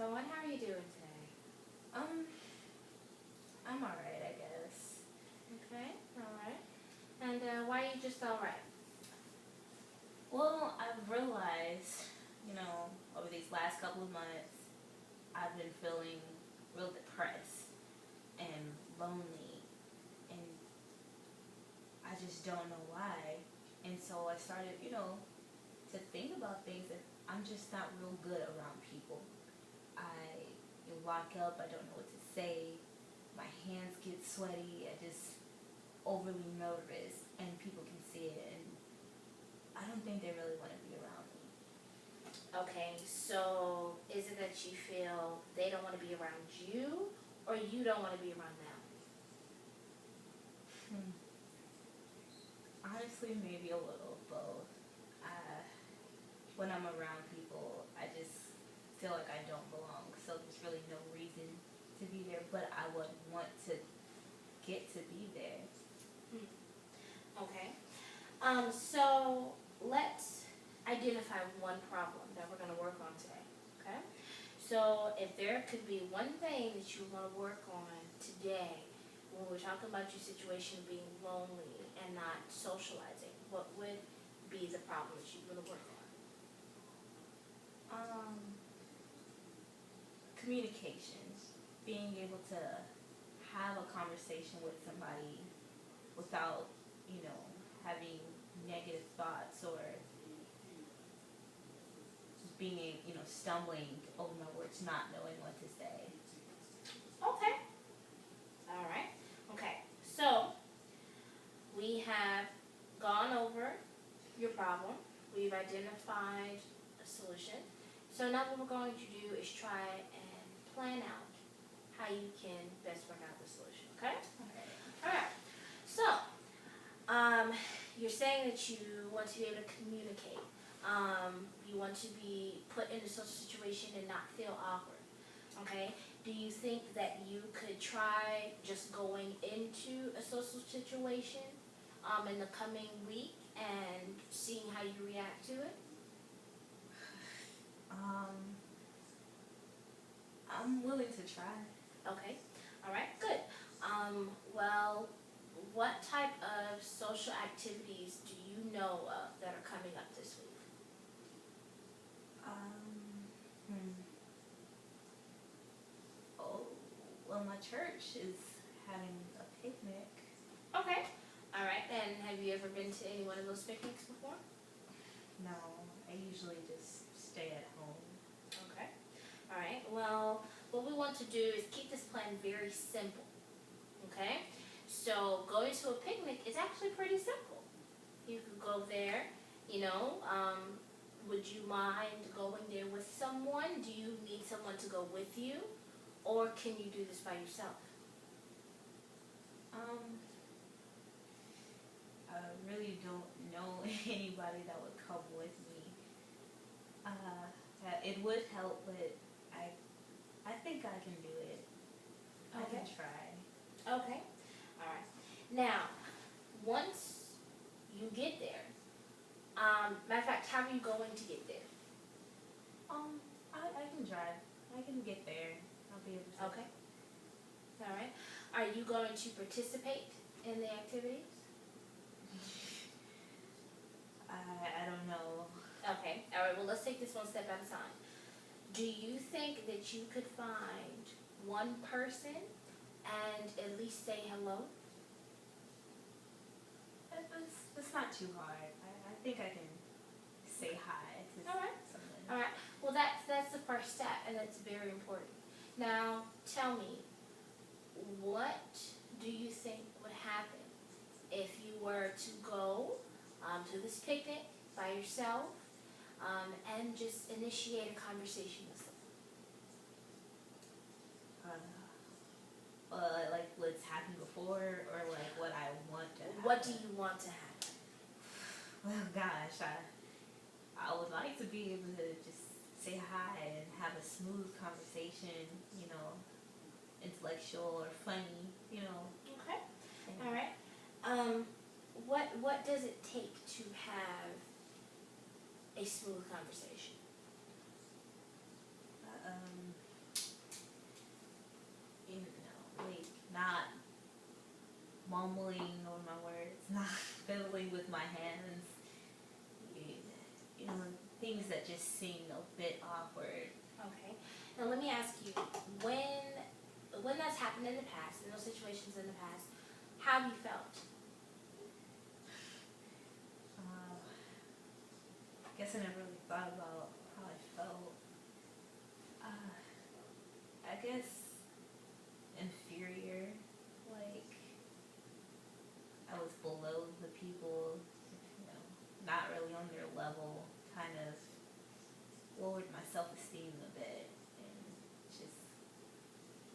So, and how are you doing today? Um, I'm alright, I guess. Okay, all right. And why are you just all right? Well, I've realized, over these last couple of months, I've been feeling real depressed and lonely, and I just don't know why. And so I started, to think about things that I'm just not real good around people. I lock up, I don't know what to say, my hands get sweaty, I just overly nervous, and people can see it, and I don't think they really want to be around me. Okay, so is it that you feel they don't want to be around you, or you don't want to be around them? Hmm. Honestly, maybe a little of both. When I'm around people, I just feel like I don't belong, so there's really no reason to be there, but I would want to get to be there. Okay. So let's identify one problem that we're going to work on today. Okay. So if there could be one thing that you want to work on today, when we're talking about your situation of being lonely and not socializing, what would be the problem that you want to work on? Um, Communications, being able to have a conversation with somebody without, having negative thoughts or being, stumbling over my words, not knowing what to say. Okay. All right. Okay. So we have gone over your problem. We've identified a solution. So now what we're going to do is try and plan out how you can best work out the solution. Okay? Okay. All right. So you're saying that you want to be able to communicate. You want to be put in a social situation and not feel awkward. Okay? Do you think that you could try just going into a social situation in the coming week and seeing how you react to it? I'm willing to try. Okay. All right. Good. Well, what type of social activities do you know of that are coming up this week? Hmm. Oh, well, my church is having a picnic. Okay. All right. And have you ever been to any one of those picnics before? No, I usually just stay at home. Okay. All right. Well, what we want to do is keep this plan very simple. Okay? So going to a picnic is actually pretty simple. You could go there, would you mind going there with someone? Do you need someone to go with you? Or can you do this by yourself? I really don't know anybody that would come with me. It would help, but I think I can do it. I can Okay. try. Okay. All right. Now, once you get there, matter of fact, how are you going to get there? I can drive. I can get there. I'll be able to. Okay. All right. Are you going to participate in the activities? I don't know. Okay. All right. Well, let's take this one step at a time. Do you think that you could find one person and at least say hello? It's not too hard. I think I can say hi to All right. someone. All right. Well, that's the first step, and that's very important. Now, tell me, what do you think would happen if you were to go to this picnic by yourself and just initiate a conversation with someone? Like what's happened before, or like what I want to happen. What do you want to happen? Well, gosh, I would like to be able to just say hi and have a smooth conversation, intellectual or funny, Okay. and, All right. What does it take to have a smooth conversation? things that just seem a bit awkward. Okay. Now let me ask you, when that's happened in the past, in those situations in the past, how have you felt? I guess I never really thought about how I felt. I guess inferior, like I was below the people, not really on their level, kind of lowered my self-esteem a bit, and just,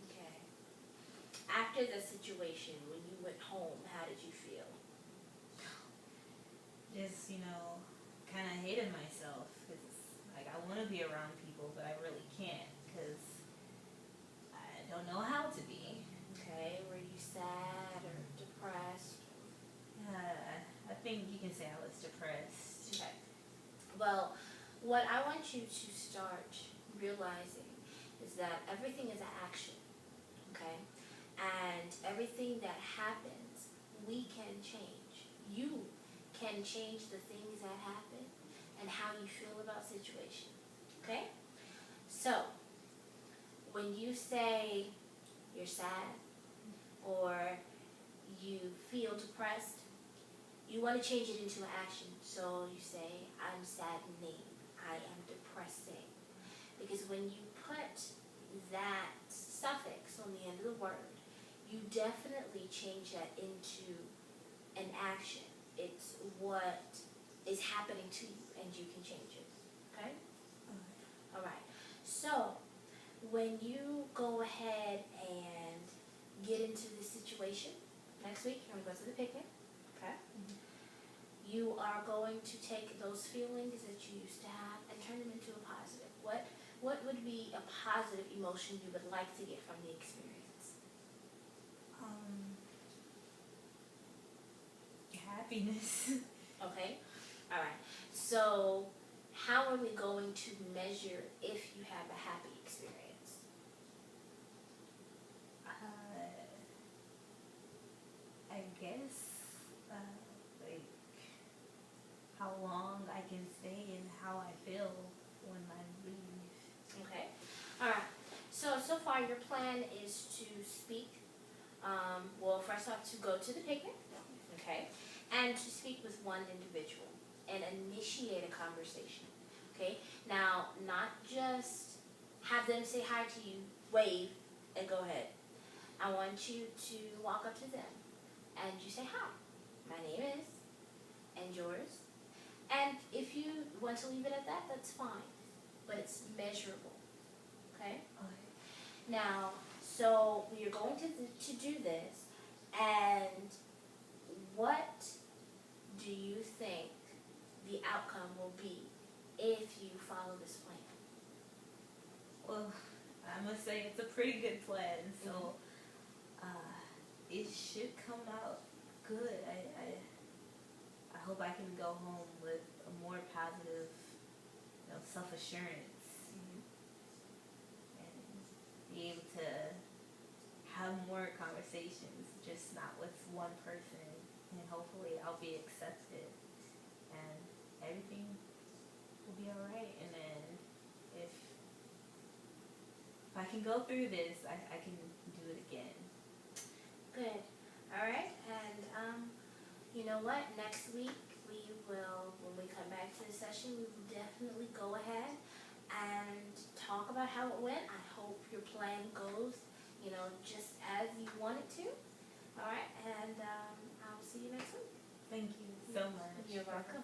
Okay. After the situation, when you went home, how did you feel? kind of hated myself, because like I want to be around people, but I really can't, because I don't know how to be. Okay. Were you sad or depressed? I think you can say I was depressed. Okay. Well, what I want you to start realizing is that everything is an action, okay? And everything that happens, we can change. You can change the things that happen and how you feel about situations, okay? So, when you say you're sad or you feel depressed, you want to change it into an action. So you say, I'm saddening, I am depressing. Because when you put that suffix on the end of the word, you definitely change that into an action. It's what is happening to you, and you can change it. Okay? All right. So when you go ahead and get into the situation, next week you're going to go to the picnic. Okay? You are going to take those feelings that you used to have and turn them into a positive. What would be a positive emotion you would like to get from the experience? Happiness. Okay? All right. So how are we going to measure if you have a happy experience? I guess, like, how long I can stay and how I feel when I leave. Okay. All right. So far your plan is to speak, well, first off, to go to the picnic, okay, and to speak with one individual and initiate a conversation, okay? Now, not just have them say hi to you, wave, and go ahead. I want you to walk up to them and you say, hi, my name is, and yours. And if you want to leave it at that, that's fine, but it's measurable, okay? Okay. Now, so we are going to do this, and what do you think the outcome will be if you follow this plan? Well, I must say it's a pretty good plan, so it should come out good. I hope I can go home with a more positive, self-assurance, and be able to have more conversations, just not with one person, and hopefully I'll be accepted and everything will be alright. And then if I can go through this, I can do it again. Good. All right. And you know what? Next week we will, when we come back to the session, we will definitely go ahead and talk about how it went. I hope your plan goes, just as you want it to. All right. And I'll see you next week. Thank you so much. You're welcome.